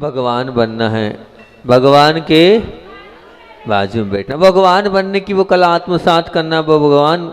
भगवान बनना है, भगवान के बाजू में बैठना, भगवान बनने की वो कला आत्मसात करना, वो भगवान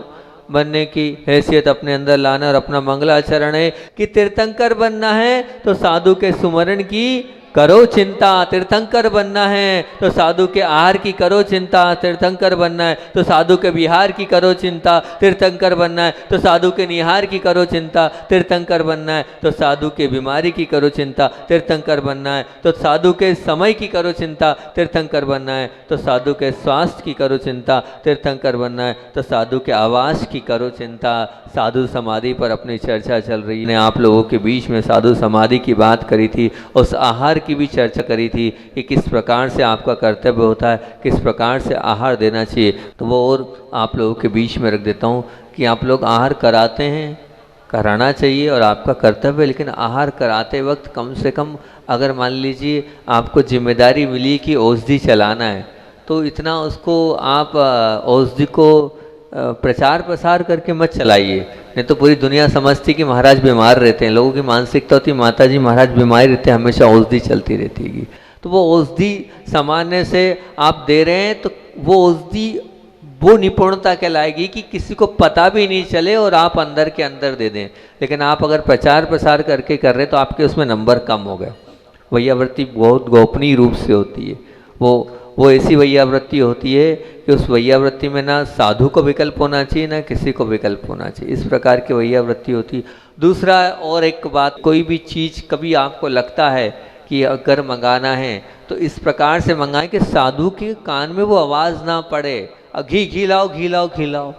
बनने की हैसियत अपने अंदर लाना। और अपना मंगलाचरण है कि तीर्थंकर बनना है तो साधु के सुमरण की करो चिंता, तीर्थंकर बनना है तो साधु के आहार की करो चिंता, तीर्थंकर बनना है तो साधु के विहार की करो चिंता, तीर्थंकर बनना है तो साधु के निहार की करो चिंता, तीर्थंकर बनना है तो साधु के बीमारी की करो चिंता, तीर्थंकर बनना है तो साधु के समय की करो चिंता, तीर्थंकर बनना है तो साधु के स्वास्थ्य की करो चिंता, तीर्थंकर बनना है तो साधु के आवास की करो चिंता। साधु समाधि पर अपनी चर्चा चल रही है। आप लोगों के बीच में साधु समाधि की बात करी थी, उस आहार की भी चर्चा करी थी कि किस प्रकार से आपका कर्तव्य होता है, किस प्रकार से आहार देना चाहिए। तो वो और आप लोगों के बीच में रख देता हूँ कि आप लोग आहार कराते हैं, कराना चाहिए और आपका कर्तव्य, लेकिन आहार कराते वक्त कम से कम अगर मान लीजिए आपको जिम्मेदारी मिली कि औषधि चलाना है तो इतना उसको आप औषधि को प्रचार प्रसार करके मत चलाइए, नहीं तो पूरी दुनिया समझती कि महाराज बीमार रहते हैं। लोगों की मानसिकता होती है माता जी महाराज बीमार रहते हैं, हमेशा औषधि चलती रहती है। तो वो औषधि सामान्य से आप दे रहे हैं तो वो औषधि वो निपुणता कहलाएगी कि किसी को पता भी नहीं चले और आप अंदर के अंदर दे दें। लेकिन आप अगर प्रचार प्रसार करके कर रहे तो आपके उसमें नंबर कम हो गए। वैयावृत्ति बहुत गोपनीय रूप से होती है। वो ऐसी वैयावृत्ति होती है कि उस वैयावृत्ति में ना साधु को विकल्प होना चाहिए ना किसी को विकल्प होना चाहिए, इस प्रकार की वैयावृत्ति होती है। दूसरा और एक बात, कोई भी चीज़ कभी आपको लगता है कि अगर मंगाना है तो इस प्रकार से मंगाएं कि साधु के कान में वो आवाज़ ना पड़े, घी लाओ घी लाओ घी लाओ,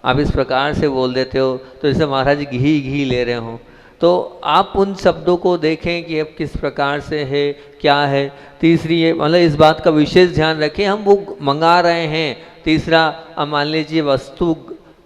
आप इस प्रकार से बोल देते हो तो जैसे महाराज घी ले रहे हो। तो आप उन शब्दों को देखें कि अब किस प्रकार से है, क्या है। तीसरी ये मतलब इस बात का विशेष ध्यान रखें, हम वो मंगा रहे हैं। तीसरा, अब मान लीजिए वस्तु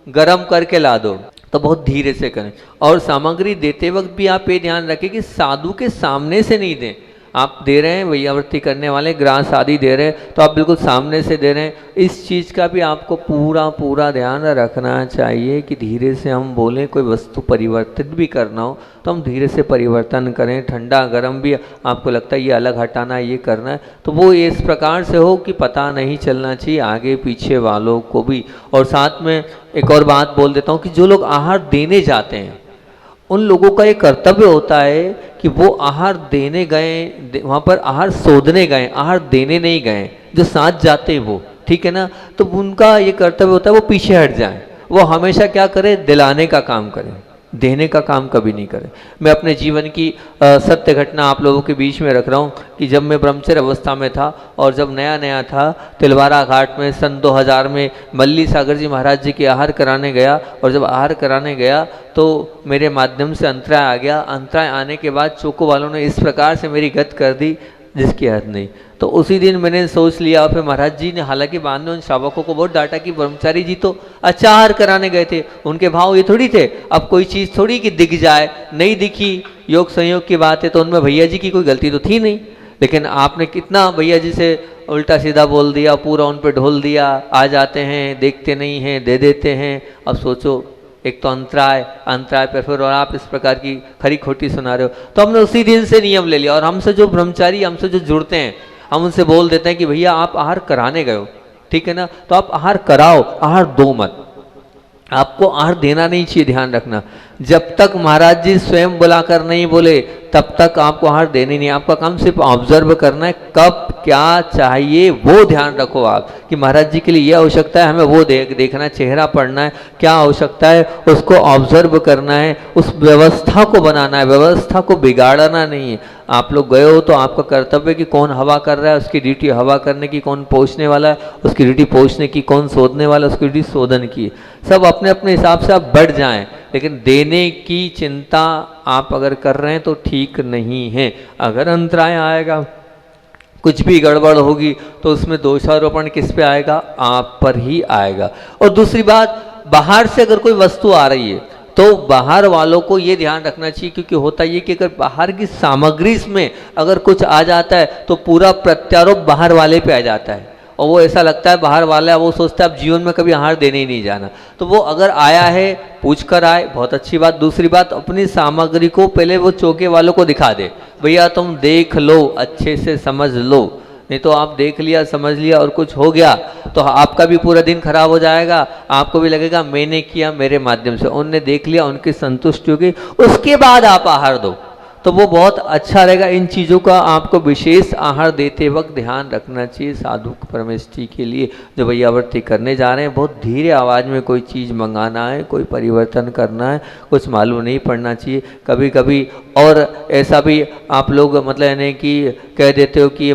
गरम करके ला दो तो बहुत धीरे से करें। और सामग्री देते वक्त भी आप ये ध्यान रखें कि साधु के सामने से नहीं दें। आप दे रहे हैं वैयावृत्ति करने वाले ग्रास आदि दे रहे हैं तो आप बिल्कुल सामने से दे रहे हैं। इस चीज़ का भी आपको पूरा ध्यान रखना चाहिए कि धीरे से हम बोलें। कोई वस्तु परिवर्तित भी करना हो तो हम धीरे से परिवर्तन करें। ठंडा गर्म भी आपको लगता है ये अलग हटाना है, ये करना है, तो वो इस प्रकार से हो कि पता नहीं चलना चाहिए आगे पीछे वालों को भी। और साथ में एक और बात बोल देता हूँ कि जो लोग आहार देने जाते हैं उन लोगों का ये कर्तव्य होता है कि वो आहार देने गए, वहाँ पर आहार शोधने गए, आहार देने नहीं गए। जो साथ जाते हैं वो, ठीक है ना, तो उनका ये कर्तव्य होता है वो पीछे हट जाए। वो हमेशा क्या करे, दिलाने का काम करें, देने का काम कभी नहीं करें। मैं अपने जीवन की सत्य घटना आप लोगों के बीच में रख रहा हूँ कि जब मैं ब्रह्मचर्य अवस्था में था और जब नया था तिलवारा घाट में सन 2000 में मल्ली सागर जी महाराज जी के आहार कराने गया। और जब आहार कराने गया तो मेरे माध्यम से अंतराय आ गया। अंतराय आने के बाद चोको वालों ने इस प्रकार से मेरी गत कर दी जिसकी हद नहीं। तो उसी दिन मैंने सोच लिया। फिर महाराज जी ने हालांकि बाद में उन श्रावकों को बहुत डांटा कि ब्रह्मचारी जी तो अच्छा आहार कराने गए थे, उनके भाव ये थोड़ी थे। अब कोई चीज़ थोड़ी कि दिख जाए, नहीं दिखी, योग संयोग की बात है, तो उनमें भैया जी की कोई गलती तो थी नहीं। लेकिन आपने कितना भैया जी से उल्टा सीधा बोल दिया, पूरा उन पर ढोल दिया। आ जाते हैं, देखते नहीं हैं, दे देते हैं। अब सोचो, एक तो अंतराय पर फिर और आप इस प्रकार की खरी खोटी सुना रहे हो। तो हमने उसी दिन से नियम ले लिया। और हमसे जो ब्रह्मचारी हमसे जो जुड़ते हैं हम उनसे बोल देते हैं कि भैया आप आहार कराने गए हो, ठीक है ना, तो आप आहार कराओ, आहार दो मत। आपको आहार देना नहीं चाहिए, ध्यान रखना। जब तक महाराज जी स्वयं बुलाकर नहीं बोले तब तक आपको आहार देने नहीं। आपका काम सिर्फ ऑब्जर्व करना है, कब क्या चाहिए वो ध्यान रखो आप कि महाराज जी के लिए ये आवश्यकता है, हमें वो देखना है, चेहरा पढ़ना है, क्या आवश्यकता है उसको ऑब्जर्व करना है, उस व्यवस्था को बनाना है, व्यवस्था को बिगाड़ना नहीं है। आप लोग गए हो तो आपका कर्तव्य कि कौन हवा कर रहा है, उसकी ड्यूटी हवा करने की, कौन पोंछने वाला है उसकी ड्यूटी पोंछने की, कौन शोधने वाला है उसकी ड्यूटी शोधन की। सब अपने अपने हिसाब से आप बढ़ जाएं, लेकिन देने की चिंता आप अगर कर रहे हैं तो ठीक नहीं है। अगर अंतराय आएगा, कुछ भी गड़बड़ होगी तो उसमें दोषारोपण किस पे आएगा, आप पर ही आएगा। और दूसरी बात, बाहर से अगर कोई वस्तु आ रही है तो बाहर वालों को ये ध्यान रखना चाहिए, क्योंकि होता ये कि अगर बाहर की सामग्री में अगर कुछ आ जाता है तो पूरा प्रत्यारोप बाहर वाले पे आ जाता है। और वो ऐसा लगता है बाहर वाला, वो सोचता है अब जीवन में कभी आहार देने ही नहीं जाना। तो वो अगर आया है पूछ कर आए, बहुत अच्छी बात। दूसरी बात, अपनी सामग्री को पहले वो चौके वालों को दिखा दे, भैया तुम देख लो, अच्छे से समझ लो, नहीं तो आप देख लिया समझ लिया और कुछ हो गया तो आपका भी पूरा दिन खराब हो जाएगा। आपको भी लगेगा मैंने किया, मेरे माध्यम से उनने देख लिया, उनकी संतुष्टि होगी, उसके बाद आप आहार दो तो वो बहुत अच्छा रहेगा। इन चीज़ों का आपको विशेष आहार देते वक्त ध्यान रखना चाहिए। साधु परमेष्ठी के लिए जो वैयावर्ती करने जा रहे हैं, बहुत धीरे आवाज़ में कोई चीज़ मंगाना है, कोई परिवर्तन करना है, कुछ मालूम नहीं पड़ना चाहिए कभी कभी। और ऐसा भी आप लोग मतलब यानी कि कह देते हो कि ये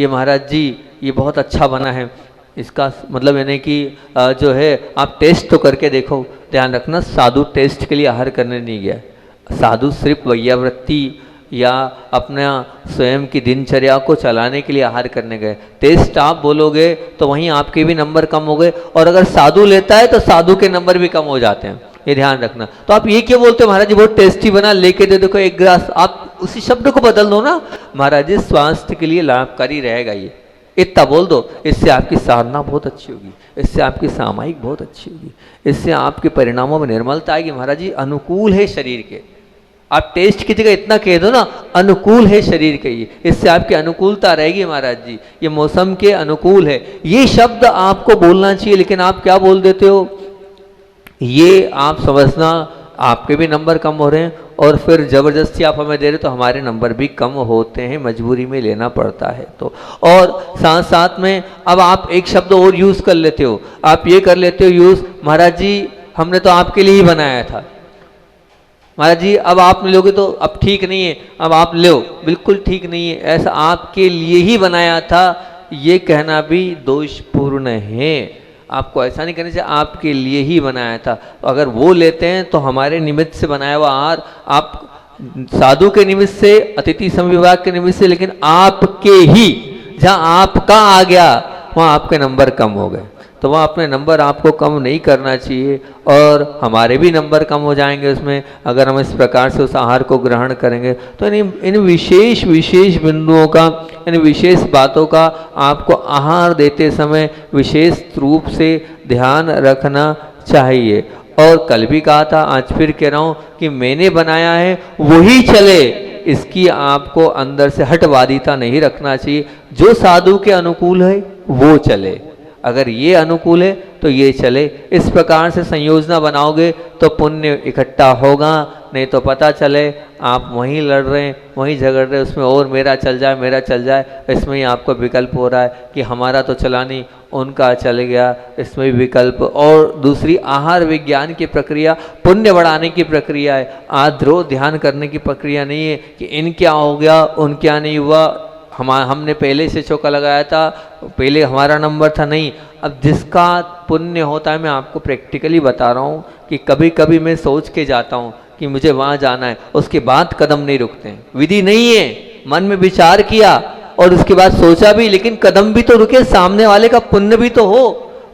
महाराज जी ये बहुत अच्छा बना है, इसका मतलब यानी कि जो है आप टेस्ट तो करके देखो। ध्यान रखना, साधु टेस्ट के लिए आहार करने नहीं गया, साधु सिर्फ वैयावृत्ति या अपना स्वयं की दिनचर्या को चलाने के लिए आहार करने गए। टेस्ट आप बोलोगे तो वहीं आपके भी नंबर कम हो गए, और अगर साधु लेता है तो साधु के नंबर भी कम हो जाते हैं, ये ध्यान रखना। तो आप ये क्यों बोलते हो महाराज जी बहुत टेस्टी बना, लेके दे देखो एक गिलास, आप उसी शब्द को बदल दो ना, महाराज जी स्वास्थ्य के लिए लाभकारी रहेगा ये, इतना बोल दो। इससे आपकी साधना बहुत अच्छी होगी, इससे आपकी सामायिक बहुत अच्छी होगी, इससे आपके परिणामों में निर्मलता आएगी। महाराज जी अनुकूल है शरीर के, आप टेस्ट की जगह इतना कह दो ना, अनुकूल है शरीर के, ये इससे आपकी अनुकूलता रहेगी। महाराज जी ये मौसम के अनुकूल है, ये शब्द आपको बोलना चाहिए, लेकिन आप क्या बोल देते हो, ये आप समझना आपके भी नंबर कम हो रहे हैं और फिर ज़बरदस्ती आप हमें दे रहे तो हमारे नंबर भी कम होते हैं, मजबूरी में लेना पड़ता है। तो और साथ साथ में अब आप एक शब्द और यूज़ कर लेते हो, आप ये कर लेते हो यूज़, महाराज जी हमने तो आपके लिए ही बनाया था, महाराज जी अब आप लोगे तो अब ठीक नहीं है, अब आप लो, बिल्कुल ठीक नहीं है, ऐसा आपके लिए ही बनाया था, ये कहना भी दोषपूर्ण है। आपको ऐसा नहीं करना चाहिए, आपके लिए ही बनाया था। तो अगर वो लेते हैं तो हमारे निमित्त से बनाया हुआ आहार, आप साधु के निमित्त से, अतिथि समविभाग के निमित्त से, लेकिन आपके ही, जहाँ आपका आ गया वहाँ आपके नंबर कम हो गए, तो वहाँ अपने नंबर आपको कम नहीं करना चाहिए और हमारे भी नंबर कम हो जाएंगे उसमें, अगर हम इस प्रकार से उस आहार को ग्रहण करेंगे। तो इन विशेष बिंदुओं का, इन विशेष बातों का आपको आहार देते समय विशेष रूप से ध्यान रखना चाहिए। और कल भी कहा था, आज फिर कह रहा हूँ कि मैंने बनाया है वही चले, इसकी आपको अंदर से हटवादिता नहीं रखना चाहिए। जो साधु के अनुकूल है वो चले, अगर ये अनुकूल है तो ये चले, इस प्रकार से संयोजना बनाओगे तो पुण्य इकट्ठा होगा। नहीं तो पता चले आप वहीं लड़ रहे हैं, वहीं झगड़ रहे हैं, उसमें और मेरा चल जाए, मेरा चल जाए, इसमें ही आपको विकल्प हो रहा है कि हमारा तो चला नहीं, उनका चल गया, इसमें भी विकल्प। और दूसरी आहार विज्ञान की प्रक्रिया पुण्य बढ़ाने की प्रक्रिया है, आद्रो ध्यान करने की प्रक्रिया नहीं है कि इन क्या हो गया, उन क्या नहीं हुआ, हमने पहले से चौका लगाया था, पहले हमारा नंबर था, नहीं। अब जिसका पुण्य होता है, मैं आपको प्रैक्टिकली बता रहा हूँ कि कभी कभी मैं सोच के जाता हूँ कि मुझे वहाँ जाना है, उसके बाद कदम नहीं रुकते हैं, विधि नहीं है, मन में विचार किया और उसके बाद सोचा भी, लेकिन कदम भी तो रुके, सामने वाले का पुण्य भी तो हो,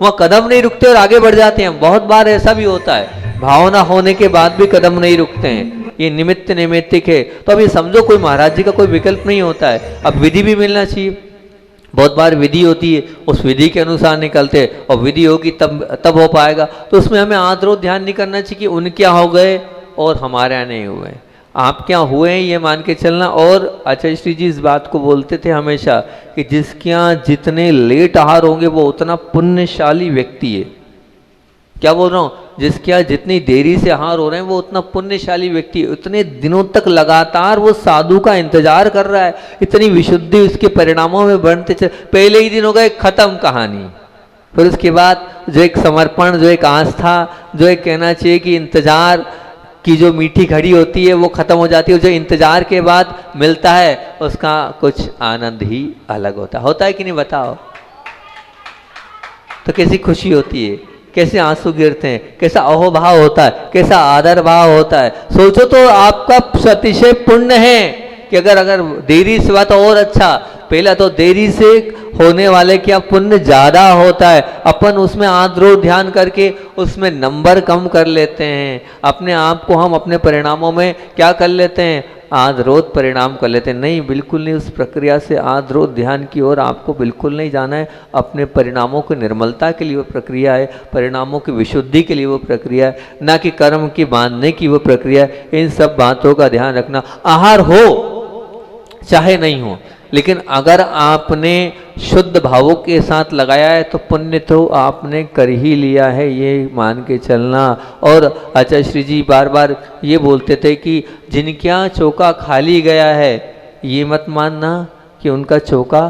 वहाँ कदम नहीं रुकते और आगे बढ़ जाते हैं। बहुत बार ऐसा भी होता है, भावना होने के बाद भी कदम नहीं रुकते हैं, ये निमित्त नैमित्तिक है। तो अब ये समझो कोई महाराज जी का कोई विकल्प नहीं होता है, अब विधि भी मिलना चाहिए। बहुत बार विधि होती है, उस विधि के अनुसार निकलते हैं, और विधि होगी तब हो पाएगा। तो उसमें हमें आदरो ध्यान नहीं करना चाहिए कि उनके यहाँ हो गए और हमारे यहाँ नहीं हुए, आप क्या हुए हैं ये मान के चलना। और आचार्य श्री जी इस बात को बोलते थे हमेशा कि जिसके यहाँ जितने लेट आहार होंगे वो उतना पुण्यशाली व्यक्ति है। क्या बोल रहा हूँ, जिसके यहाँ जितनी देरी से आहार हो रहे हैं वो उतना पुण्यशाली व्यक्ति है, उतने दिनों तक लगातार वो साधु का इंतजार कर रहा है, इतनी विशुद्धि उसके परिणामों में बढ़ते चल। पहले ही दिन हो गए खत्म कहानी, फिर उसके बाद जो एक समर्पण, जो एक आस्था, जो एक कहना चाहिए कि इंतजार की जो मीठी घड़ी होती है वो खत्म हो जाती है। जो इंतजार के बाद मिलता है उसका कुछ आनंद ही अलग होता है कि नहीं बताओ। तो कैसी खुशी होती है, कैसे आंसू गिरते हैं, कैसा अहोभाव होता है, कैसा आदर भाव होता है। सोचो तो आपका अतिशय पुण्य है कि अगर देरी से हुआ तो और अच्छा, पहला तो देरी से होने वाले क्या पुण्य ज़्यादा होता है। अपन उसमें आद्रो ध्यान करके उसमें नंबर कम कर लेते हैं, अपने आप को हम अपने परिणामों में क्या कर लेते हैं, आद्रोत परिणाम कर लेते हैं। नहीं, बिल्कुल नहीं, उस प्रक्रिया से आद्रोत ध्यान की ओर आपको बिल्कुल नहीं जाना है। अपने परिणामों की निर्मलता के लिए वो प्रक्रिया है, परिणामों की विशुद्धि के लिए वो प्रक्रिया है, ना कि कर्म की बांधने की वो प्रक्रिया है। इन सब बातों का ध्यान रखना। आहार हो चाहे नहीं हो, लेकिन अगर आपने शुद्ध भावों के साथ लगाया है तो पुण्य तो आपने कर ही लिया है, ये मान के चलना। और आचार्य श्री जी बार बार ये बोलते थे कि जिनके यहाँ चौका खाली गया है, ये मत मानना कि उनका चौका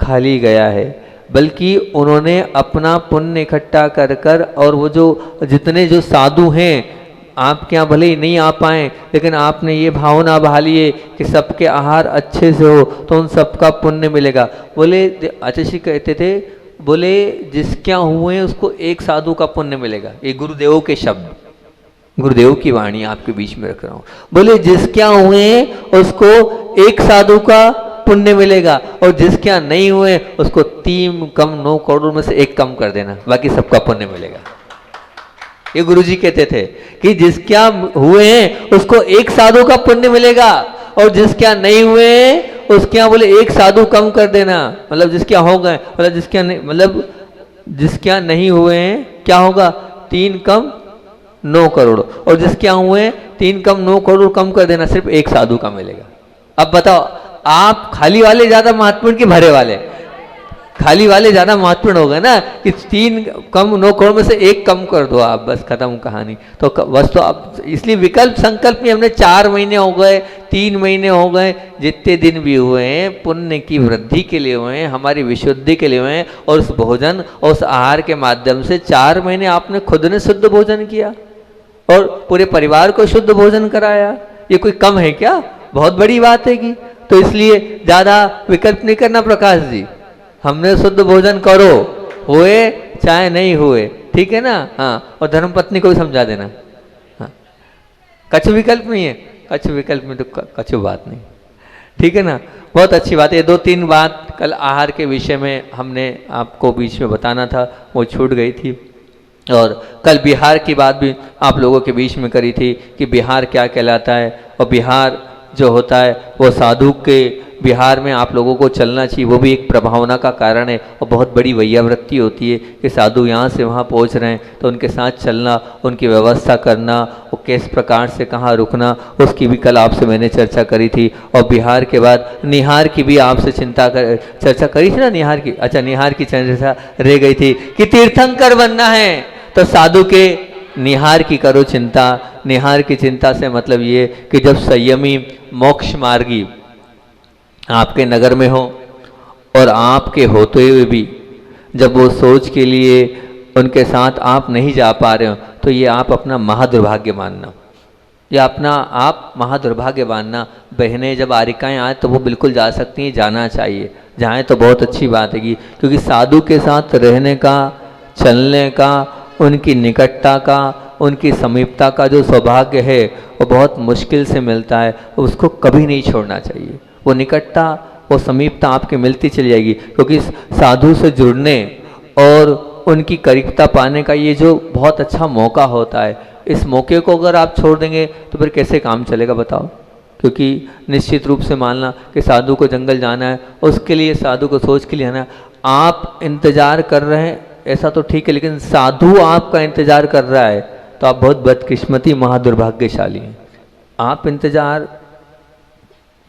खाली गया है, बल्कि उन्होंने अपना पुण्य इकट्ठा कर कर, और वो जो जितने जो साधु हैं आपके यहाँ भले ही नहीं आ पाए, लेकिन आपने ये भावना बहा लिए कि सबके आहार अच्छे से हो तो उन सबका पुण्य मिलेगा। बोले आचार्य श्री कहते थे, बोले जिसके यहाँ हुए उसको एक साधु का पुण्य मिलेगा। ये गुरुदेव के शब्द, गुरुदेव की वाणी आपके बीच में रख रहा हूँ। बोले जिसके यहाँ हुए उसको एक साधु का पुण्य मिलेगा, और जिसके यहाँ नहीं हुए उसको 3 कम 9 करोड़ में से 1 कम कर देना, बाकी सबका पुण्य मिलेगा। ये गुरुजी कहते थे कि जिसके यहाँ हुए हैं उसको एक साधु का पुण्य मिलेगा, और जिसके यहाँ नहीं हुए हैं उसके यहाँ बोले 1 साधु कम कर देना। मतलब जिसके यहाँ हो गए, मतलब जिसके यहाँ नहीं, मतलब जिसके यहाँ नहीं हुए हैं क्या होगा, 3 कम 9 करोड़, और जिसके यहाँ हुए हैं 3 कम 9 करोड़ कम कर देना, सिर्फ 1 साधु का मिलेगा। अब बताओ आप खाली वाले ज्यादा महत्वपूर्ण कि भरे वाले? खाली वाले ज्यादा महत्वपूर्ण हो गए ना, कि 3 कम 9 करोड़ में से 1 कम कर दो आप, बस खत्म कहानी। तो बस तो अब इसलिए विकल्प संकल्प में हमने 4 महीने हो गए, 3 महीने हो गए, जितने दिन भी हुए हैं पुण्य की वृद्धि के लिए हुए हैं, हमारी विशुद्धि के लिए हुए हैं, और उस भोजन और उस आहार के माध्यम से 4 महीने आपने खुद ने शुद्ध भोजन किया और पूरे परिवार को शुद्ध भोजन कराया। ये कोई कम है क्या? बहुत बड़ी बात है कि। तो इसलिए ज्यादा विकल्प नहीं करना प्रकाश जी, हमने शुद्ध भोजन करो, हुए चाहे नहीं हुए, ठीक है ना। हाँ, और धर्मपत्नी को भी समझा देना। हाँ, कछु विकल्प नहीं है, कछु विकल्प में तो कछु बात नहीं, ठीक है ना। बहुत अच्छी बात है। 2-3 बात कल आहार के विषय में हमने आपको बीच में बताना था, वो छूट गई थी। और कल बिहार की बात भी आप लोगों के बीच में करी थी कि बिहार क्या कहलाता है, और बिहार जो होता है वो साधु के बिहार में आप लोगों को चलना चाहिए, वो भी एक प्रभावना का कारण है। और बहुत बड़ी वैयावृत्ति होती है कि साधु यहाँ से वहाँ पहुँच रहे हैं तो उनके साथ चलना, उनकी व्यवस्था करना, वो किस प्रकार से कहाँ रुकना, उसकी भी कल आपसे मैंने चर्चा करी थी। और बिहार के बाद निहार की भी आपसे चर्चा करी थी ना, निहार की। अच्छा, निहार की चर्चा रह गई थी कि तीर्थंकर बनना है तो साधु के निहार की करो चिंता। निहार की चिंता से मतलब ये कि जब संयमी मोक्ष मार्गी आपके नगर में हो, और आपके होते हुए भी जब वो सोच के लिए उनके साथ आप नहीं जा पा रहे हो, तो ये आप अपना महादुर्भाग्य मानना, या अपना आप महादुर्भाग्य मानना। बहनें जब आरिकाएँ आए तो वो बिल्कुल जा सकती हैं, जाना चाहिए, जाएँ तो बहुत अच्छी बात है, क्योंकि साधु के साथ रहने का, चलने का, उनकी निकटता का, उनकी समीपता का जो सौभाग्य है वो बहुत मुश्किल से मिलता है, उसको कभी नहीं छोड़ना चाहिए। वो निकटता, वो समीपता आपके मिलती चली जाएगी, क्योंकि साधु से जुड़ने और उनकी करीबता पाने का ये जो बहुत अच्छा मौका होता है, इस मौके को अगर आप छोड़ देंगे तो फिर कैसे काम चलेगा बताओ। क्योंकि निश्चित रूप से मानना कि साधु को जंगल जाना है, उसके लिए साधु को सोच के लिए आना, आप इंतजार कर रहे हैं ऐसा तो ठीक है, लेकिन साधु आपका इंतजार कर रहा है तो आप बहुत बदकिस्मती महादुर्भाग्यशाली हैं। आप इंतजार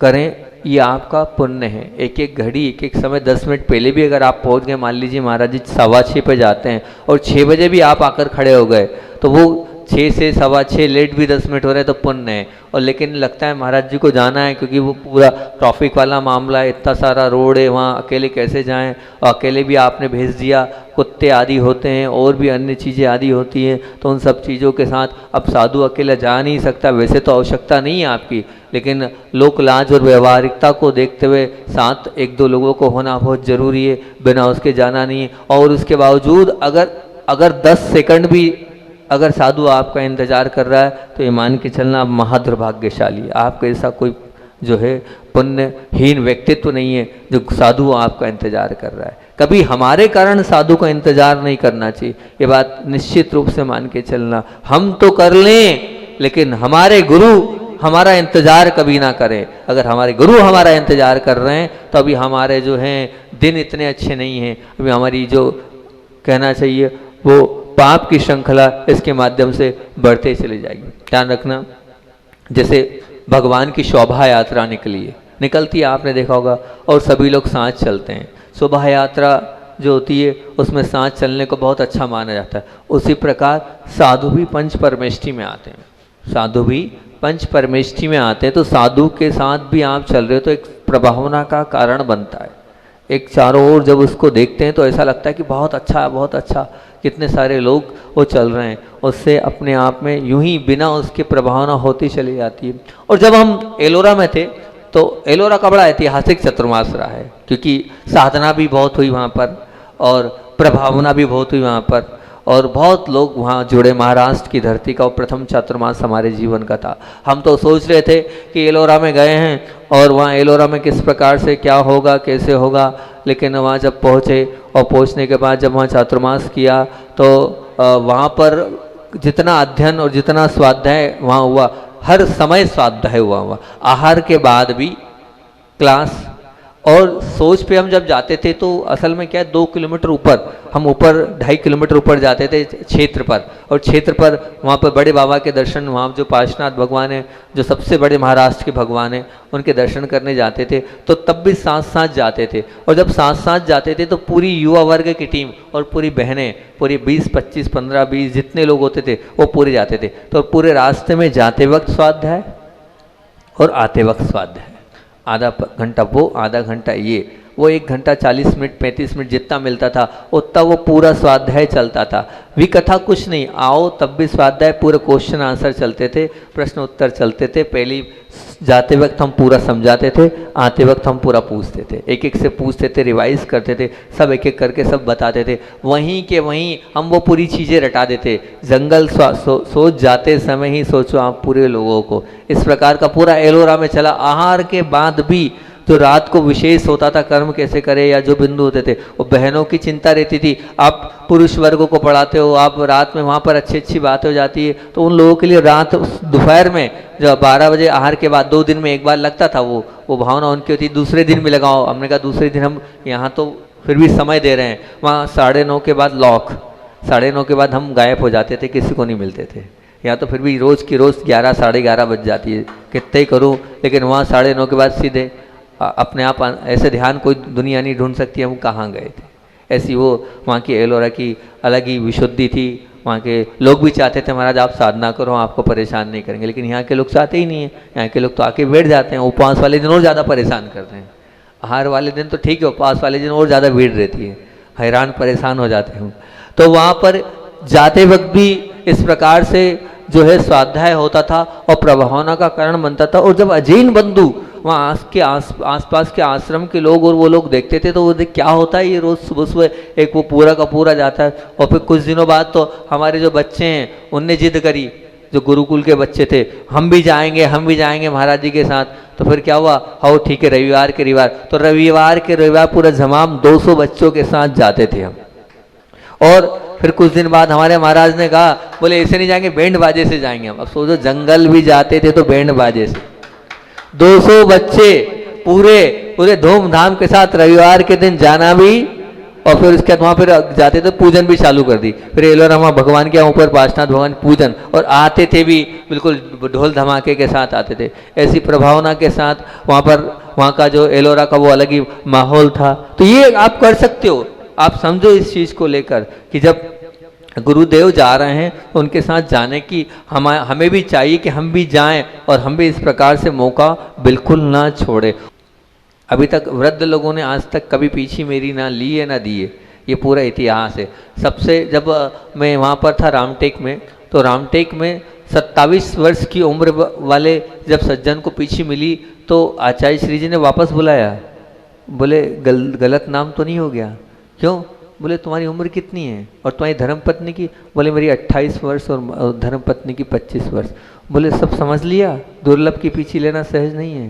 करें, ये आपका पुण्य है। एक एक घड़ी, एक एक समय, 10 मिनट पहले भी अगर आप पहुंच गए, मान लीजिए महाराज जी 6:15 पे जाते हैं और 6 बजे भी आप आकर खड़े हो गए, तो वो 6 से 6:15 लेट भी 10 मिनट हो रहे हैं तो पुण्य है। और लेकिन लगता है महाराज जी को जाना है, क्योंकि वो पूरा ट्रैफिक वाला मामला है, इतना सारा रोड है, वहाँ अकेले कैसे जाएं, और अकेले भी आपने भेज दिया, कुत्ते आदि होते हैं और भी अन्य चीज़ें आदि होती हैं, तो उन सब चीज़ों के साथ अब साधु अकेला जा नहीं सकता। वैसे तो आवश्यकता नहीं है आपकी, लेकिन लोक लाज और व्यवहारिकता को देखते हुए साथ 1-2 लोगों को होना बहुत ज़रूरी है, बिना उसके जाना नहीं है। और उसके बावजूद अगर 10 सेकंड भी अगर साधु आपका इंतजार कर रहा है तो ये मान के चलना आप महादुर्भाग्यशाली। आपके ऐसा कोई जो है पुण्यहीन व्यक्तित्व नहीं है जो साधु आपका इंतजार कर रहा है। कभी हमारे कारण साधु का इंतजार नहीं करना चाहिए, ये बात निश्चित रूप से मान के चलना। हम तो कर लें, लेकिन हमारे गुरु हमारा इंतजार कभी ना करें। अगर हमारे गुरु हमारा इंतजार कर रहे हैं तो अभी हमारे जो हैं दिन इतने अच्छे नहीं हैं, अभी हमारी जो कहना चाहिए वो पाप की श्रृंखला इसके माध्यम से बढ़ते चले जाएगी। ध्यान रखना, जैसे भगवान की शोभा यात्रा निकली है, निकलती है, आपने देखा होगा, और सभी लोग साथ चलते हैं। शोभा यात्रा जो होती है उसमें साथ चलने को बहुत अच्छा माना जाता है। उसी प्रकार साधु भी पंच परमेष्ठी में आते हैं, साधु भी पंच परमेष्ठी में आते हैं। तो साधु के साथ भी आप चल रहे हो तो एक प्रभावना का कारण बनता है। एक चारों ओर जब उसको देखते हैं तो ऐसा लगता है कि बहुत अच्छा, बहुत अच्छा, कितने सारे लोग वो चल रहे हैं, उससे अपने आप में यूं ही बिना उसके प्रभावना होती चली जाती है। और जब हम एलोरा में थे तो एलोरा का बड़ा ऐतिहासिक चतुर्मास रहा है, क्योंकि साधना भी बहुत हुई वहाँ पर और प्रभावना भी बहुत हुई वहाँ पर, और बहुत लोग वहाँ जुड़े। महाराष्ट्र की धरती का वो प्रथम चातुर्मास हमारे जीवन का था। हम तो सोच रहे थे कि एलोरा में गए हैं और वहाँ एलोरा में किस प्रकार से क्या होगा, कैसे होगा, लेकिन वहाँ जब पहुँचे और पहुँचने के बाद जब वहाँ चातुर्मास किया तो वहाँ पर जितना अध्ययन और जितना स्वाध्याय वहाँ हुआ, हर समय स्वाध्याय हुआ। आहार के बाद भी क्लास, और सोच पे हम जब जाते थे तो असल में क्या है, 2 किलोमीटर ऊपर, हम ऊपर 2.5 किलोमीटर ऊपर जाते थे क्षेत्र पर, और क्षेत्र पर वहाँ पर बड़े बाबा के दर्शन, वहाँ जो पार्श्वनाथ भगवान है, जो सबसे बड़े महाराष्ट्र के भगवान हैं, उनके दर्शन करने जाते थे। तो तब भी साथ साथ जाते थे, और जब साथ साथ जाते थे तो पूरी युवा वर्ग की टीम और पूरी बहनें, पूरी 20, 25, 15, 20 जितने लोग होते थे वो पूरे जाते थे। तो पूरे रास्ते में जाते वक्त स्वाध्याय और आते वक्त स्वाध्याय, आधा घंटा वो, आधा घंटा ये, वो 1 घंटा 40 मिनट 35 मिनट जितना मिलता था उतना वो पूरा स्वाध्याय चलता था। विकथा कुछ नहीं, आओ तब भी स्वाध्याय, पूरे क्वेश्चन आंसर चलते थे, प्रश्न उत्तर चलते थे। पहली जाते वक्त हम पूरा समझाते थे, आते वक्त हम पूरा पूछते थे, एक एक से पूछते थे, रिवाइज करते थे, सब एक एक करके सब बताते थे। वहीं के वहीं हम वो पूरी चीज़ें रटा देते। जंगल सोच जाते समय ही सोचो आप पूरे लोगों को। इस प्रकार का पूरा एलोरा में चला। आहार के बाद भी जो रात को विशेष होता था, कर्म कैसे करे या जो बिंदु होते थे, वो बहनों की चिंता रहती थी। आप पुरुष वर्गों को पढ़ाते हो, आप रात में वहाँ पर अच्छी अच्छी बातें हो जाती है, तो उन लोगों के लिए रात दोपहर में जब 12 बजे आहार के बाद 2 दिन में एक बार लगता था, वो भावना उनकी होती, दूसरे दिन में लगाओ। हमने कहा दूसरे दिन हम यहाँ तो फिर भी समय दे रहे हैं, वहाँ 9:30 के बाद लॉक, 9:30 के बाद हम गायब हो जाते थे, किसी को नहीं मिलते थे। यहाँ तो फिर भी रोज़ की रोज़ 11, 11:30 बज जाती है, कितने ही करूँ, लेकिन वहाँ 9:30 के बाद सीधे अपने आप ऐसे ध्यान कोई दुनिया नहीं ढूंढ सकती हम कहाँ गए थे। ऐसी वो वहाँ की एलोरा की अलग ही विशुद्धि थी। वहाँ के लोग भी चाहते थे महाराज आप साधना करो, आपको परेशान नहीं करेंगे, लेकिन यहाँ के लोग चाहते ही नहीं है। यहाँ के लोग तो आके बैठ जाते हैं। उपवास वाले दिन और ज़्यादा परेशान करते हैं, आहार वाले दिन तो ठीक है, उपवास वाले दिन और ज़्यादा भीड़ रहती है, हैरान परेशान हो जाते हैं। तो वहाँ पर जाते वक्त भी इस प्रकार से जो है स्वाध्याय होता था और प्रभावना का कारण बनता था। और जब अजैन बंधु वहाँ आसपास के आश्रम के लोग और वो लोग देखते थे तो वो देख क्या होता है, ये रोज़ सुबह सुबह एक वो पूरा का पूरा जाता है। और फिर कुछ दिनों बाद तो हमारे जो बच्चे हैं उनने जिद करी, जो गुरुकुल के बच्चे थे, हम भी जाएंगे महाराज जी के साथ। तो फिर क्या हुआ, हाँ ठीक है, रविवार के रविवार पूरा जमाम 200 बच्चों के साथ जाते थे हम। और फिर कुछ दिन बाद हमारे महाराज ने कहा, बोले ऐसे नहीं जाएंगे, बैंड बाजे से जाएंगे हम। अब सोचो, जंगल भी जाते थे तो बैंड बाजे से 200 बच्चे पूरे धूमधाम के साथ रविवार के दिन जाना भी, और फिर उसके बाद वहाँ फिर जाते थे, पूजन भी चालू कर दी। फिर एलोरा वहाँ भगवान के ऊपर पार्श्वनाथ भगवान पूजन, और आते थे भी बिल्कुल ढोल धमाके के साथ आते थे। ऐसी प्रभावना के साथ वहाँ का जो एलोरा का वो अलग ही माहौल था। तो ये आप कर सकते हो, आप समझो इस चीज़ को लेकर कि जब गुरुदेव जा रहे हैं तो उनके साथ जाने की हमें भी चाहिए कि हम भी जाएं, और हम भी इस प्रकार से मौका बिल्कुल ना छोड़े। अभी तक वृद्ध लोगों ने आज तक कभी पीछे मेरी ना ली है ना दी है, ये पूरा इतिहास है। सबसे जब मैं वहाँ पर था रामटेक में, तो रामटेक में 27 वर्ष की उम्र वाले जब सज्जन को पीछे मिली तो आचार्य श्री जी ने वापस बुलाया। बोले गलत नाम तो नहीं हो गया? क्यों? बोले तुम्हारी उम्र कितनी है और तुम्हारी धर्मपत्नी की? बोले मेरी 28 वर्ष और धर्मपत्नी की 25 वर्ष। बोले सब समझ लिया, दुर्लभ की पीछे लेना सहज नहीं है?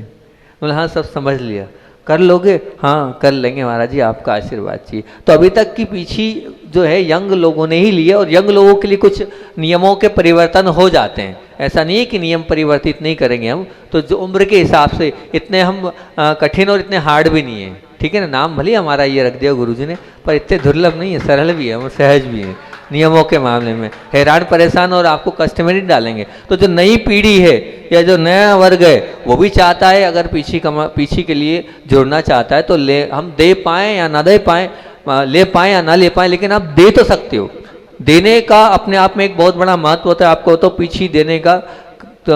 बोले हाँ सब समझ लिया। कर लोगे? हाँ कर लेंगे महाराज जी, आपका आशीर्वाद चाहिए। तो अभी तक की पीछी जो है यंग लोगों ने ही लिए, और यंग लोगों के लिए कुछ नियमों के परिवर्तन हो जाते हैं। ऐसा नहीं है कि नियम परिवर्तित नहीं करेंगे हम, तो जो उम्र के हिसाब से इतने हम कठिन और इतने हार्ड भी नहीं है, ठीक है ना। नाम भले हमारा ये रख दिया गुरुजी ने, पर इतने दुर्लभ नहीं है, सरल भी है और सहज भी है। नियमों के मामले में हैरान परेशान और आपको कष्ट में नहीं डालेंगे। तो जो नई पीढ़ी है या जो नया वर्ग है वो भी चाहता है, अगर पीछे के लिए जुड़ना चाहता है तो हम दे पाएँ या ना दे पाएँ, ले पाएँ या ना ले पाएँ, लेकिन आप दे तो सकते हो। देने का अपने आप में एक बहुत बड़ा महत्व होता है। आपको तो पीछे देने का तो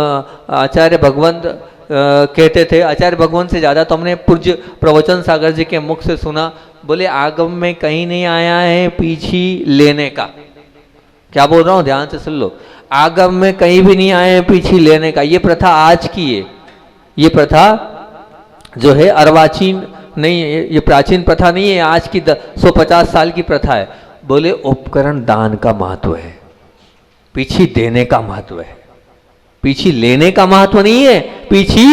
आचार्य भगवंत कहते थे, आचार्य भगवंत से ज़्यादा तो हमने पूज्य प्रवचन सागर जी के मुख से सुना, बोले आगम में कहीं नहीं आया है पीछी लेने का। क्या बोल रहा हूँ, ध्यान से सुन लो। आगम में कहीं भी नहीं आए हैं पीछी लेने का। ये प्रथा आज की है, ये प्रथा जो है अर्वाचीन नहीं है, ये प्राचीन प्रथा नहीं है, आज की 150 साल की प्रथा है। बोले उपकरण दान का महत्व है, पीछी देने का महत्व है। पीछी लेने का महत्व नहीं है, पीछी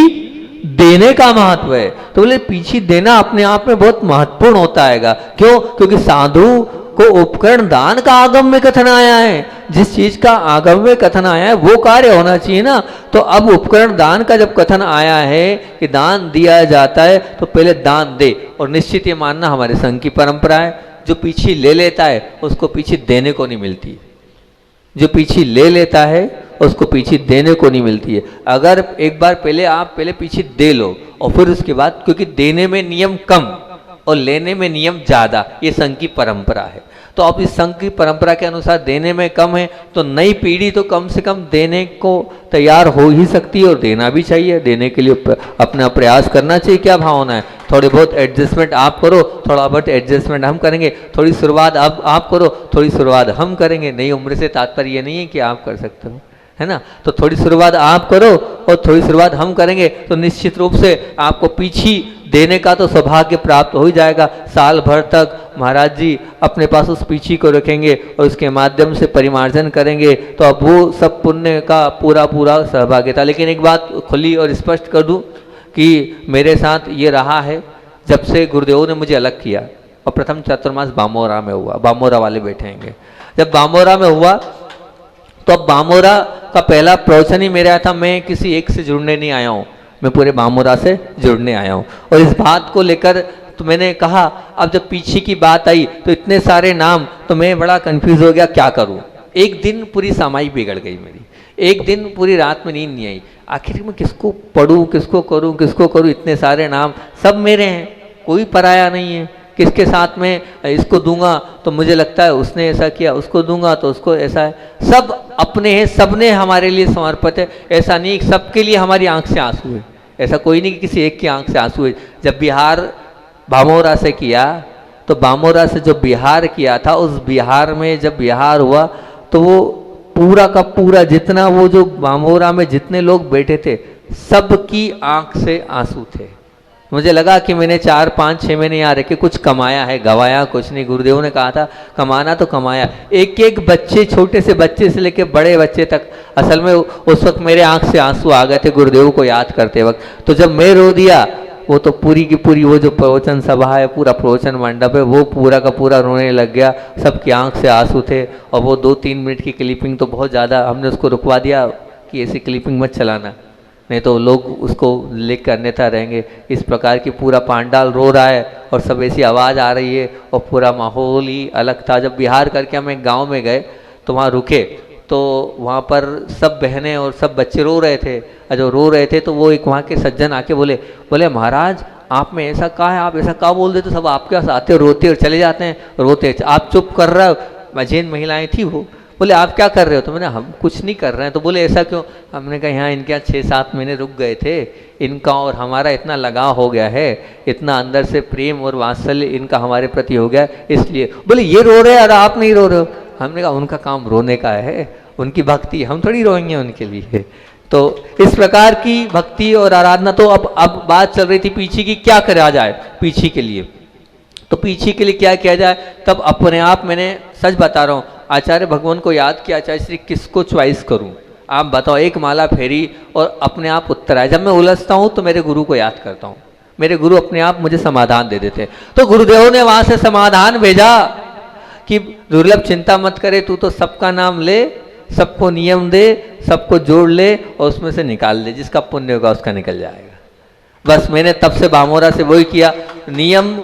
देने का महत्व है। तो बोले पीछी देना अपने आप में बहुत महत्वपूर्ण होता है। क्यों? क्योंकि साधु को उपकरण दान का आगम में कथन आया है। जिस चीज का आगम में कथन आया है वो कार्य होना चाहिए ना। तो अब उपकरण दान का जब कथन आया है कि दान दिया जाता है तो पहले दान दे। और निश्चित ये मानना हमारे संघ की परंपरा है, जो पीछे ले लेता है उसको पीछे देने को नहीं मिलती। जो पीछे ले लेता है उसको पीछे देने को नहीं मिलती है। अगर एक बार आप पहले पीछे दे लो और फिर उसके बाद, क्योंकि देने में नियम कम और लेने में नियम ज़्यादा, ये संघ की परंपरा है। तो अब इस संघ की परंपरा के अनुसार देने में कम है तो नई पीढ़ी तो कम से कम देने को तैयार हो ही सकती है और देना भी चाहिए। देने के लिए अपना प्रयास करना चाहिए। क्या भावना है? थोड़ी बहुत एडजस्टमेंट आप करो, थोड़ा बहुत एडजस्टमेंट हम करेंगे, थोड़ी शुरुआत अब आप करो, थोड़ी शुरुआत हम करेंगे। नई उम्र से तात्पर्य ये नहीं है कि आप कर सकते हो, है ना। तो थोड़ी शुरुआत आप करो और थोड़ी शुरुआत हम करेंगे तो निश्चित रूप से आपको पीछे देने का तो सौभाग्य प्राप्त हो ही जाएगा। साल भर तक महाराज जी अपने पास उस पीछी को रखेंगे और उसके माध्यम से परिमार्जन करेंगे, तो अब वो सब पुण्य का पूरा सहभाग्य था। लेकिन एक बात खुली और स्पष्ट कर दूं कि मेरे साथ ये रहा है जब से गुरुदेव ने मुझे अलग किया। और प्रथम चातुर्मास बामोरा में हुआ, बामोरा वाले बैठेंगे। जब बामोरा में हुआ तो अब बामोरा का पहला प्रवचन ही मेरा था। मैं किसी एक से जुड़ने नहीं आया हूँ, मैं पूरे बामोरा से जुड़ने आया हूँ। और इस बात को लेकर तो मैंने कहा, अब जब पीछे की बात आई तो इतने सारे नाम, तो मैं बड़ा कंफ्यूज हो गया क्या करूँ। एक दिन पूरी सामाई बिगड़ गई मेरी, एक दिन पूरी रात में नींद नहीं आई। आखिर मैं किसको पढ़ूँ, किसको करूँ, इतने सारे नाम सब मेरे हैं, कोई पराया नहीं है। किसके साथ में इसको दूंगा तो मुझे लगता है उसने ऐसा किया, उसको दूंगा तो उसको ऐसा है। सब अपने हैं, सबने हमारे लिए समर्पित है। ऐसा नहीं कि सबके लिए हमारी आंख से आंसू है, ऐसा कोई नहीं कि किसी एक की आंख से आंसू है। जब बिहार बामोरा से किया तो बामोरा से जो बिहार किया था, उस बिहार में जब बिहार हुआ तो वो पूरा का पूरा जितना वो जो बामोरा में जितने लोग बैठे थे सबकी आंख से आंसू थे। मुझे लगा कि मैंने 4, 5, 6 महीने यहाँ रह के कुछ कमाया है, गवाया कुछ नहीं। गुरुदेव ने कहा था कमाना तो कमाया। एक एक बच्चे, छोटे से बच्चे से लेके बड़े बच्चे तक, असल में उस वक्त मेरे आंख से आंसू आ गए थे गुरुदेव को याद करते वक्त। तो जब मैं रो दिया, वो तो पूरी की पूरी वो जो प्रवचन सभा है, पूरा प्रवचन मंडप है, वो पूरा का पूरा रोने लग गया। सबकी आंख से आंसू थे। और वो 2-3 मिनट की क्लिपिंग तो बहुत ज़्यादा, हमने उसको रुकवा दिया कि ऐसी क्लिपिंग मत चलाना, नहीं तो लोग उसको लेकर अन्यथा रहेंगे। इस प्रकार की पूरा पांडाल रो रहा है और सब ऐसी आवाज़ आ रही है और पूरा माहौल ही अलग था। जब बिहार करके हम एक गाँव में गए तो वहाँ रुके, तो वहाँ पर सब बहनें और सब बच्चे रो रहे थे। और जो रो रहे थे तो वो एक वहाँ के सज्जन आके बोले महाराज आप में ऐसा कहा है, आप ऐसा कहा बोल देते, सब आपके पास आते रोते और चले जाते हैं, रोते आप चुप कर रहे हो। जैन महिलाएं थी वो, बोले आप क्या कर रहे हो? तो मैंने हम कुछ नहीं कर रहे हैं। तो बोले ऐसा क्यों? हमने कहा यहाँ इनके यहाँ 6-7 महीने रुक गए थे, इनका और हमारा इतना लगाव हो गया है, इतना अंदर से प्रेम और वात्सल्य इनका हमारे प्रति हो गया, इसलिए। बोले ये रो रहे हैं और आप नहीं रो रहे हो। हमने कहा उनका काम रोने का है, उनकी भक्ति, हम थोड़ी रोएंगे उनके लिए। तो इस प्रकार की भक्ति और आराधना। तो अब बात चल रही थी पीछे की, क्या करा जाए पीछे के लिए। तो पीछे के लिए क्या किया जाए, तब अपने आप मैंने सच बता रहा हूँ आचार्य भगवान को याद किया, आचार्य श्री किसको चॉइस करूं, आप बताओ। एक माला फेरी और अपने आप उत्तर आए। जब मैं उलझता हूं तो मेरे गुरु को याद करता हूं, मेरे गुरु अपने आप मुझे समाधान दे देते। तो गुरुदेव ने वहां से समाधान भेजा कि दुर्लभ चिंता मत करे, तू तो सबका नाम ले, सबको नियम दे, सबको जोड़ ले और उसमें से निकाल दे, जिसका पुण्य होगा उसका निकल जाएगा। बस मैंने तब से बामोरा से वही किया, नियम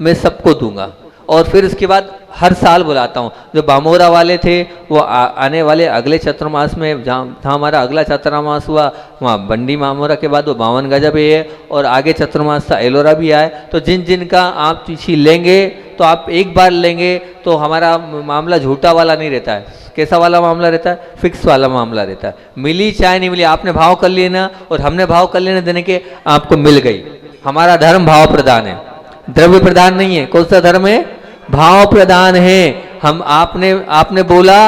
मैं सबको दूंगा और फिर उसके बाद हर साल बुलाता हूँ। जो बामोरा वाले थे वो आने वाले अगले चतुर्मास में, जहाँ हमारा अगला चतुर्मास हुआ वहाँ बंडी मामोरा के बाद वो 52 गजा भी है, और आगे चतुर्मास था एलोरा भी आए। तो जिन जिन का आप चिट्ठी लेंगे तो आप एक बार लेंगे तो हमारा मामला झूठा वाला नहीं रहता है। कैसा वाला मामला रहता है? फिक्स वाला मामला रहता है। मिली चाहे नहीं मिली, आपने भाव कर लिए ना और हमने भाव कर लेने देने के आपको मिल गई। हमारा धर्म भाव प्रदान है, द्रव्य प्रदान नहीं है। कौन सा धर्म है? भाव प्रदान है। हम आपने बोला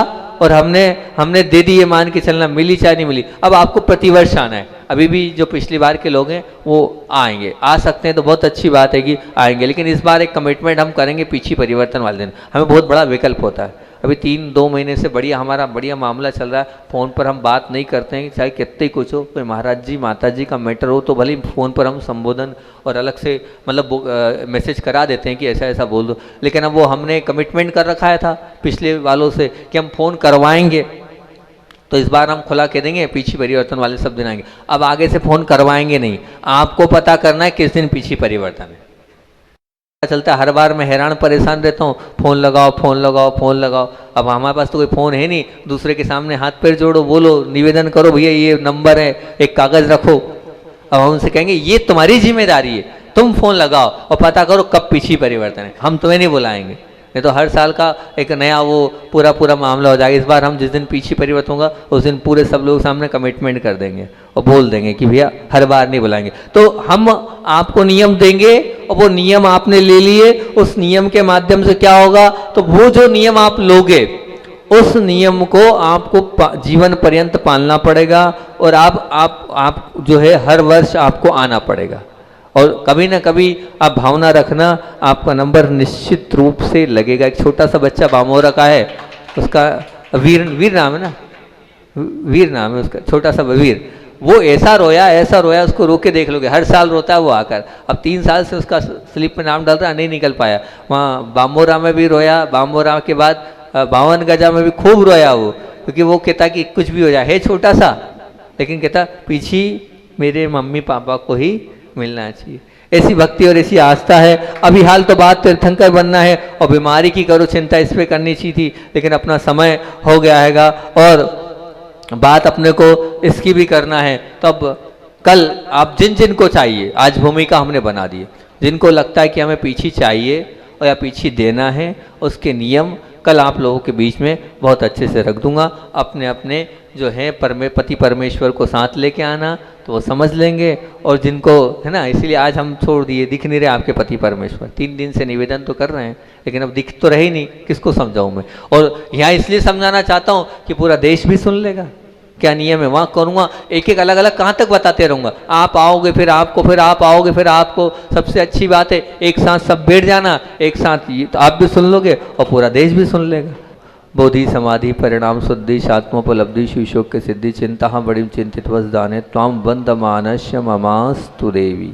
और हमने दे दी, ये मान के चलना, मिली चाहे नहीं मिली। अब आपको प्रतिवर्ष आना है। अभी भी जो पिछली बार के लोग हैं वो आएंगे, आ सकते हैं तो बहुत अच्छी बात है कि आएंगे, लेकिन इस बार एक कमिटमेंट हम करेंगे पीछी परिवर्तन वाले दिन। हमें बहुत बड़ा विकल्प होता है। अभी 3-2 महीने से हमारा बढ़िया मामला चल रहा है। फ़ोन पर हम बात नहीं करते हैं, चाहे कितने ही कुछ हो, कोई महाराज जी माता जी का मैटर हो तो भले ही फ़ोन पर हम संबोधन और अलग से मतलब मैसेज करा देते हैं कि ऐसा ऐसा बोल दो, लेकिन अब वो हमने कमिटमेंट कर रखा था पिछले वालों से कि हम फ़ोन करवाएंगे। तो इस बार हम खुला कह देंगे पीछी परिवर्तन वाले सब दिन आएंगे। अब आगे से फ़ोन करवाएंगे नहीं, आपको पता करना है किस दिन पीछी परिवर्तन है। चलता है हर बार मैं हैरान परेशान रहता हूँ, फ़ोन लगाओ फ़ोन लगाओ फ़ोन लगाओ। अब हमारे पास तो कोई फ़ोन है नहीं, दूसरे के सामने हाथ पैर जोड़ो, बोलो, निवेदन करो, भैया ये नंबर है, एक कागज़ रखो। अब हम उनसे कहेंगे ये तुम्हारी जिम्मेदारी है, तुम फ़ोन लगाओ और पता करो कब पीछी परिवर्तन है, हम तुम्हें नहीं बुलाएंगे। नहीं तो हर साल का एक नया वो पूरा मामला हो जाएगा। इस बार हम जिस दिन पीछे परिवर्तन होगा उस दिन पूरे सब लोग सामने कमिटमेंट कर देंगे और बोल देंगे कि भैया हर बार नहीं बुलाएंगे। तो हम आपको नियम देंगे और वो नियम आपने ले लिए, उस नियम के माध्यम से क्या होगा, तो वो जो नियम आप लोगे उस नियम को आपको जीवन पर्यंत पालना पड़ेगा और आप जो है हर वर्ष आपको आना पड़ेगा। और कभी ना कभी आप भावना रखना, आपका नंबर निश्चित रूप से लगेगा। एक छोटा सा बच्चा बामोरा का है, उसका वीर नाम है ना, वीर नाम है उसका, छोटा सा वीर। वो ऐसा रोया, उसको रो के देख लोगे, हर साल रोता है वो आकर। अब 3 साल से उसका स्लिप में नाम डाल रहा, नहीं निकल पाया। वहाँ बामोरा में भी रोया, बामोरा के बाद 52 गजा में भी खूब रोया वो, क्योंकि वो कहता कि कुछ भी हो जाए, है छोटा सा, लेकिन कहता पीछे मेरे मम्मी पापा को ही मिलना चाहिए। ऐसी भक्ति और ऐसी आस्था है। अभी हाल तो बात तीर्थंकर बनना है और बीमारी की करो चिंता, इस पे करनी चाहिए थी, लेकिन अपना समय हो गया हैगा और बात अपने को इसकी भी करना है। तो अब कल आप जिन को चाहिए, आज भूमिका हमने बना दी है, जिनको लगता है कि हमें पीछे चाहिए और या पीछे देना है, उसके नियम कल आप लोगों के बीच में बहुत अच्छे से रख दूंगा। अपने अपने जो है पति परमेश्वर को साथ लेके आना तो वो समझ लेंगे। और जिनको है ना, इसलिए आज हम छोड़ दिए, दिख नहीं रहे आपके पति परमेश्वर। 3 दिन से निवेदन तो कर रहे हैं लेकिन अब दिख तो रहे ही नहीं, किसको समझाऊं मैं। और यहाँ इसलिए समझाना चाहता हूँ कि पूरा देश भी सुन लेगा क्या नियम है, वहाँ करूँगा एक एक अलग अलग कहाँ तक बताते रहूँगा। आप आओगे फिर आपको, फिर आप आओगे फिर आपको। सबसे अच्छी बात है एक साथ सब बैठ जाना, एक साथ तो आप भी सुन लोगे और पूरा देश भी सुन लेगा। बोधि समाधि परिणाम शुद्धि आत्मोपलब्धि शिवशोक के सिद्धि चिंता बड़ी चिंतित वस दाने त्वाम बंद मानस्य ममास्तु देवी।